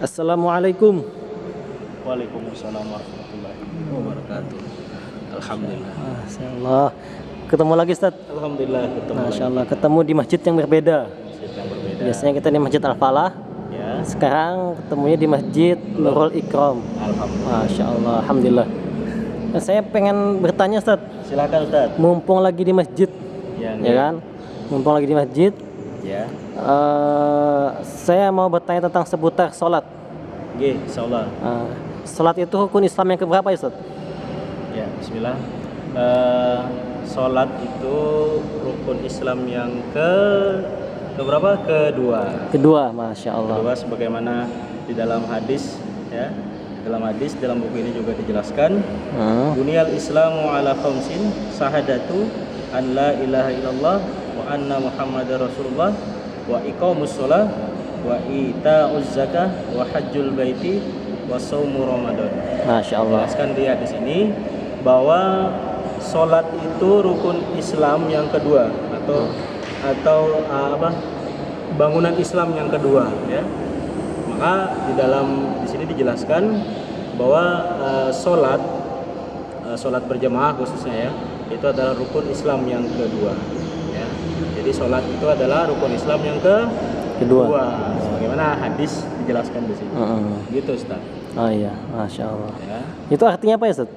Assalamualaikum. Waalaikumsalam warahmatullahi wabarakatuh. Alhamdulillah. Masyaallah. Ketemu lagi Ustaz. Alhamdulillah ketemu lagi. Masyaallah, ketemu di masjid yang berbeda. Masjid yang berbeda. Biasanya kita di Masjid Al-Falah. Ya. Sekarang ketemunya di Masjid Nurul Ikram. Alhamdulillah. Masyaallah, alhamdulillah. Nah, saya pengen bertanya Ustaz. Silakan Ustaz. Mumpung lagi di masjid, ya kan? Mumpung lagi di masjid, Ya. saya mau bertanya tentang seputar sholat. Nggih, insyaallah. Sholat itu rukun Islam yang keberapa ya Ustaz? Ya, bismillah. Salat itu rukun Islam yang keberapa? Kedua, Masya Allah. Kedua sebagaimana di dalam hadis ya. Dalam buku ini juga dijelaskan Bunyal Islamu ala khamsin syahadatu an la ilaha illallah wa anna Muhammadar Rasulullah wa iqamus shalah wa ita'uz zakah wa hajjul baiti wa shaumu ramadan. Masya Allah. Jelaskan dia di sini bahwa salat itu rukun Islam yang kedua atau bangunan Islam yang kedua ya. Maka di sini dijelaskan bahwa salat berjamaah khususnya ya, itu adalah rukun Islam yang kedua ya. Jadi salat itu adalah rukun Islam yang kedua. Bagaimana hadis dijelaskan di sini. Gitu Ustaz. Oh iya, Masya Allah. Ya. Itu artinya apa ya Ustaz?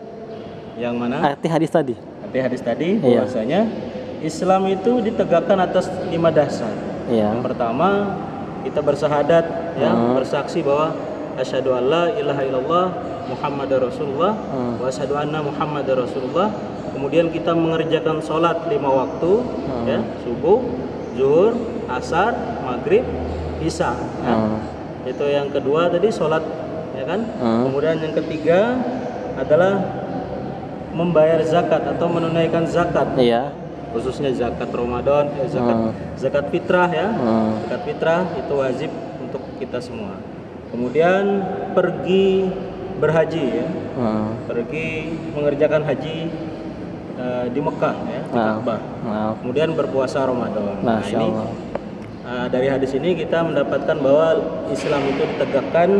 Yang mana? Arti hadis tadi. Arti hadis tadi bahwasanya Islam itu ditegakkan atas 5 dasar. Iya. Yang pertama kita bersahadat ya, bersaksi bahwa asyhadu alla ilaha illallah Muhammadar Rasulullah wa asyhadu anna Muhammadar Rasulullah. Kemudian kita mengerjakan sholat 5 waktu ya, subuh, zuhur, asar, maghrib, isya ya. Itu yang kedua tadi sholat ya kan. Kemudian yang ketiga adalah membayar zakat atau menunaikan zakat. Iya. Khususnya zakat Ramadan, zakat fitrah ya. Zakat fitrah itu wajib untuk kita semua. Kemudian pergi berhaji ya. Pergi mengerjakan haji di Mekah ya, di Ka'bah. Kemudian berpuasa Ramadan. Nah, ini dari hadis ini kita mendapatkan bahwa Islam itu ditegakkan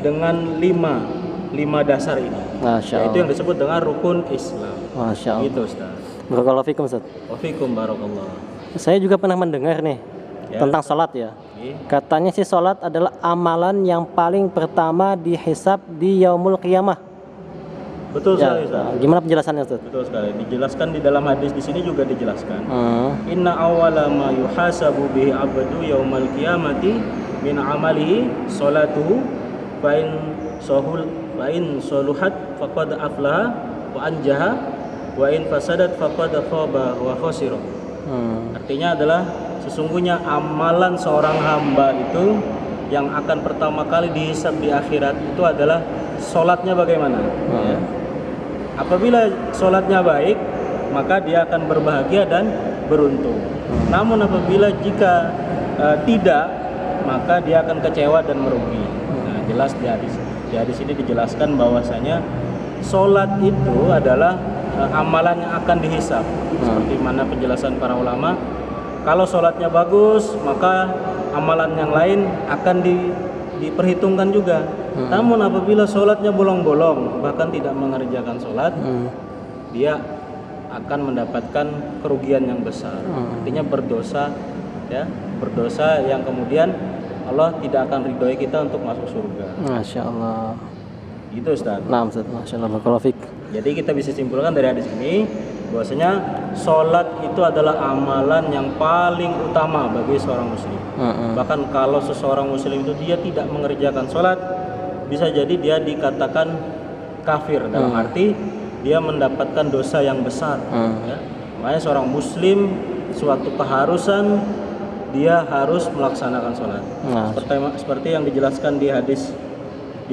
dengan 5 dasar ini. Itu yang disebut dengan rukun Islam. Masya Allah. Gitu Ustaz. Barakallahu fikum Ustaz. Wafikum barakallah. Saya juga pernah mendengar nih tentang salat ya. Katanya sih salat adalah amalan yang paling pertama dihisab di yaumul qiyamah. Betul sekali Ustaz. Gimana penjelasannya Ustaz? Betul sekali. Dijelaskan di dalam hadis di sini juga dijelaskan. Inna awwala ma yuhasabu bihi 'abdu yaumal qiyamati min 'amalihi salatuhu fa in soluhat faqad aflaha wa anjaha wa in fasadat faqad khaba wa khasira. Artinya adalah sesungguhnya amalan seorang hamba itu yang akan pertama kali dihisab di akhirat itu adalah sholatnya bagaimana ya. Apabila sholatnya baik maka dia akan berbahagia dan beruntung. Namun apabila jika tidak maka dia akan kecewa dan merugi. Nah, jelas di hadis ini dijelaskan bahwasanya sholat itu adalah amalan yang akan dihisab. Seperti mana penjelasan para ulama, kalau sholatnya bagus maka amalan yang lain akan diperhitungkan juga. Namun apabila sholatnya bolong-bolong bahkan tidak mengerjakan sholat, dia akan mendapatkan kerugian yang besar. Artinya berdosa ya, berdosa yang kemudian Allah tidak akan ridhoi kita untuk masuk surga. Masya Allah. Gitu Ustaz. Nah Ustaz, Masya Allah. Barakallahu fik. Jadi kita bisa simpulkan dari hadis ini bahwasanya sholat itu adalah amalan yang paling utama bagi seorang muslim. Bahkan kalau seseorang muslim itu dia tidak mengerjakan sholat, bisa jadi dia dikatakan kafir dalam arti dia mendapatkan dosa yang besar. Ya. Makanya seorang muslim suatu keharusan dia harus melaksanakan sholat. Seperti yang dijelaskan di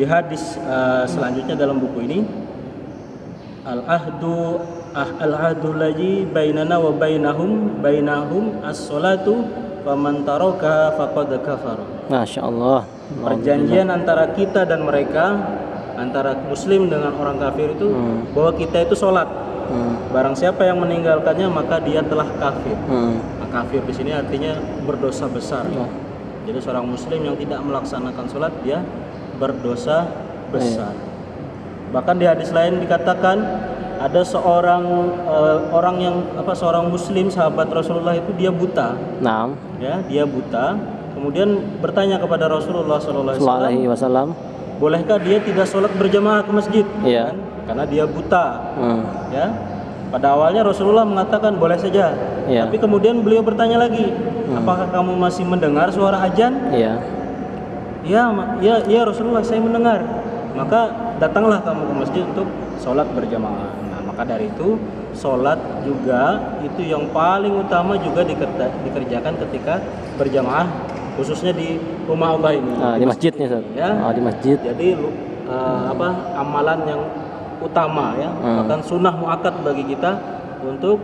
hadis selanjutnya dalam buku ini. Al-ahdu laji bainana wa bainahum as-salatu faman taraka faqad kafara. Masya Allah. Perjanjian antara kita dan mereka, antara muslim dengan orang kafir itu bahwa kita itu sholat. Barang siapa yang meninggalkannya maka dia telah kafir. Kafir di sini artinya berdosa besar. Jadi seorang muslim yang tidak melaksanakan sholat dia berdosa besar. Bahkan di hadis lain dikatakan ada seorang seorang muslim sahabat Rasulullah itu dia buta. Naam. Ya, dia buta. Kemudian bertanya kepada Rasulullah sallallahu Alaihi Wasallam, bolehkah dia tidak sholat berjamaah ke masjid? Iya. Kan? Karena dia buta. Ya. Pada awalnya Rasulullah mengatakan boleh saja. Iya. Tapi kemudian beliau bertanya lagi, apakah kamu masih mendengar suara azan? Iya. Ya Rasulullah, saya mendengar. Maka datanglah kamu ke masjid untuk sholat berjamaah. Nah, maka dari itu sholat juga itu yang paling utama juga dikerjakan ketika berjamaah, khususnya di rumah Allah ini. Di masjidnya, Ustaz. Ya. Di masjid. Jadi amalan yang utama ya, bahkan sunnah muakkad bagi kita untuk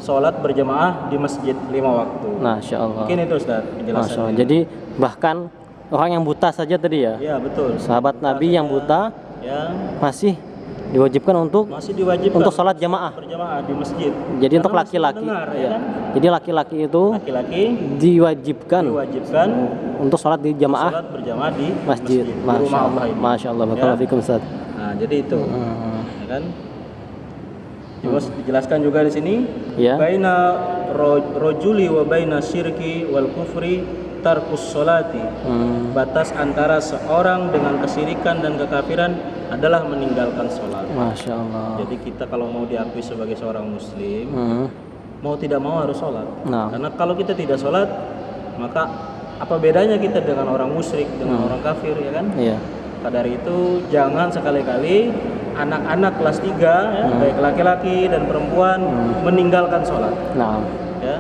sholat berjamaah di masjid 5 waktu. Masya Allah. Mungkin itu Ustaz penjelasannya. Jadi bahkan orang yang buta saja tadi ya. Iya betul. Sahabat Nabi yang buta ya masih diwajibkan untuk sholat jamaah berjamaah di masjid. Jadi untuk laki-laki, ya kan? Jadi laki-laki itu diwajibkan untuk sholat di jamaah, sholat berjamaah di masjid. Masya Allah. Barakallahu fikum Ustaz. Nah jadi itu, ya kan? Terus dijelaskan juga di sini, baina rojuli wa baina syirki wal kufri tarkus sholati. Batas antara seorang dengan kesyirikan dan kekafiran adalah meninggalkan sholat. Masya Allah. Jadi kita kalau mau diakui sebagai seorang muslim, mau tidak mau harus sholat. Karena kalau kita tidak sholat, maka apa bedanya kita dengan orang musyrik, dengan orang kafir, ya kan? Iya. Maka dari itu jangan sekali-kali anak-anak kelas 3 ya, baik laki-laki dan perempuan meninggalkan sholat. Ya,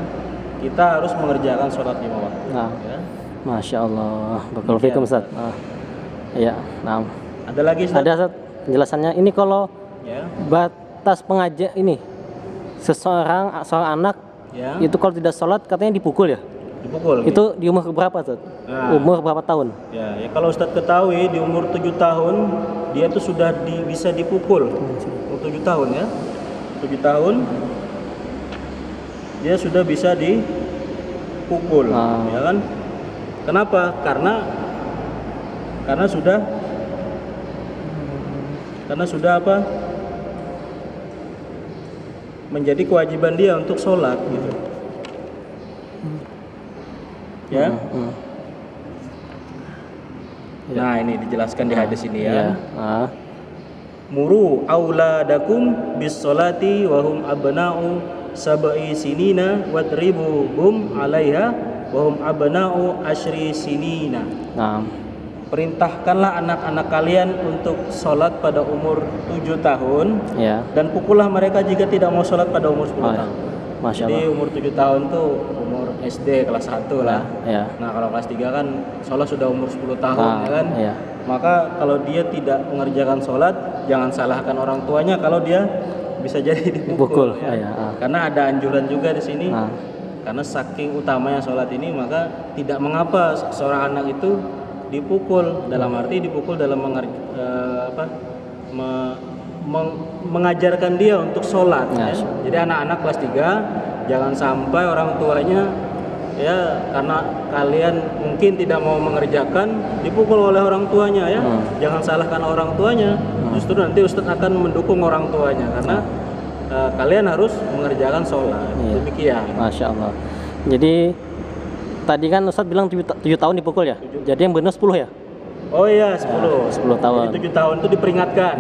kita harus mengerjakan sholat 5 waktu. Ya. Masya Allah. Barakallahu fikum Ustaz. Iya. Ada lagi Ustaz? Ada Ustaz penjelasannya. Ini kalau batas pengajar ini seorang anak itu kalau tidak sholat katanya dipukul ya? Dipukul. Itu di umur berapa Ustaz? Umur berapa tahun? Ya kalau Ustaz ketahui di umur 7 tahun dia tuh sudah bisa dipukul. Umur 7 tahun ya. 7 tahun dia sudah bisa dipukul, ya kan? Kenapa? Karena sudah apa? Menjadi kewajiban dia untuk sholat gitu. Ya. Nah, ini dijelaskan di hadis ini ya. Muru auladakum bis sholati wa hum abna'u sab'i sinina wadribuhum 'alaiha wa hum abna'u asyri sinina. Perintahkanlah anak-anak kalian untuk sholat pada umur 7 tahun dan pukullah mereka jika tidak mau sholat pada umur 10 tahun. Jadi umur 7 tahun tuh umur SD kelas 1 lah. Nah kalau kelas 3 kan sholat sudah umur 10 tahun ya kan. Maka kalau dia tidak mengerjakan sholat, jangan salahkan orang tuanya kalau dia bisa jadi dipukul. Karena ada anjuran juga di sini. Karena saking utamanya sholat ini, maka tidak mengapa seorang anak itu dipukul. Dalam arti dipukul dalam mengajarkan dia untuk sholat. Jadi anak-anak kelas 3 jangan sampai orang tuanya ya karena kalian mungkin tidak mau mengerjakan dipukul oleh orang tuanya ya. Jangan salahkan orang tuanya. Justru nanti Ustadz akan mendukung orang tuanya karena kalian harus mengerjakan sholat. Demikian. Masya Allah. Jadi tadi kan Ustadz bilang 7 tahun dipukul ya. Jadi yang benar 10 ya? Oh iya 10 tahun. Jadi 7 tahun itu diperingatkan.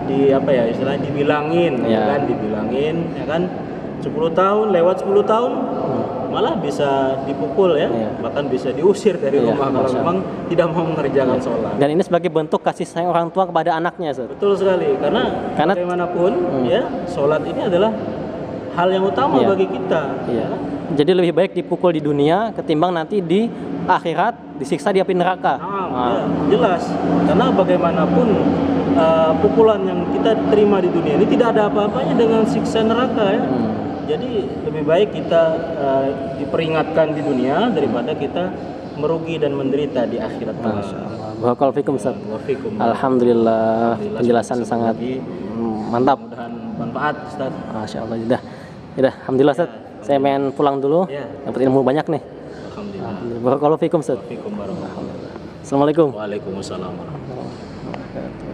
Di apa ya istilahnya dibilangin, kan dibilangin, ya kan 10 tahun lewat 10 tahun malah bisa dipukul ya, bahkan bisa diusir dari rumah kalau memang tidak mau mengerjakan sholat. Dan ini sebagai bentuk kasih sayang orang tua kepada anaknya, Ustaz. Betul sekali, karena bagaimanapun ya sholat ini adalah hal yang utama bagi kita. Jadi lebih baik dipukul di dunia ketimbang nanti di akhirat disiksa di api neraka. Jelas, karena bagaimanapun pukulan yang kita terima di dunia ini tidak ada apa-apanya dengan siksa neraka ya. Jadi lebih baik kita diperingatkan di dunia daripada kita merugi dan menderita di akhirat. Barakallahu fikum Ustaz. Alhamdulillah penjelasan sangat mantap. Mudah-mudahan manfaat Ustaz. Masya Allah. Sudah, alhamdulillah Ustaz. Saya main pulang dulu. Dapat ilmu banyak nih. Alhamdulillah. Barakallahu fikum Ustaz. Alhamdulillah. Assalamualaikum. Waalaikumsalam warahmatullahi wabarakatuh.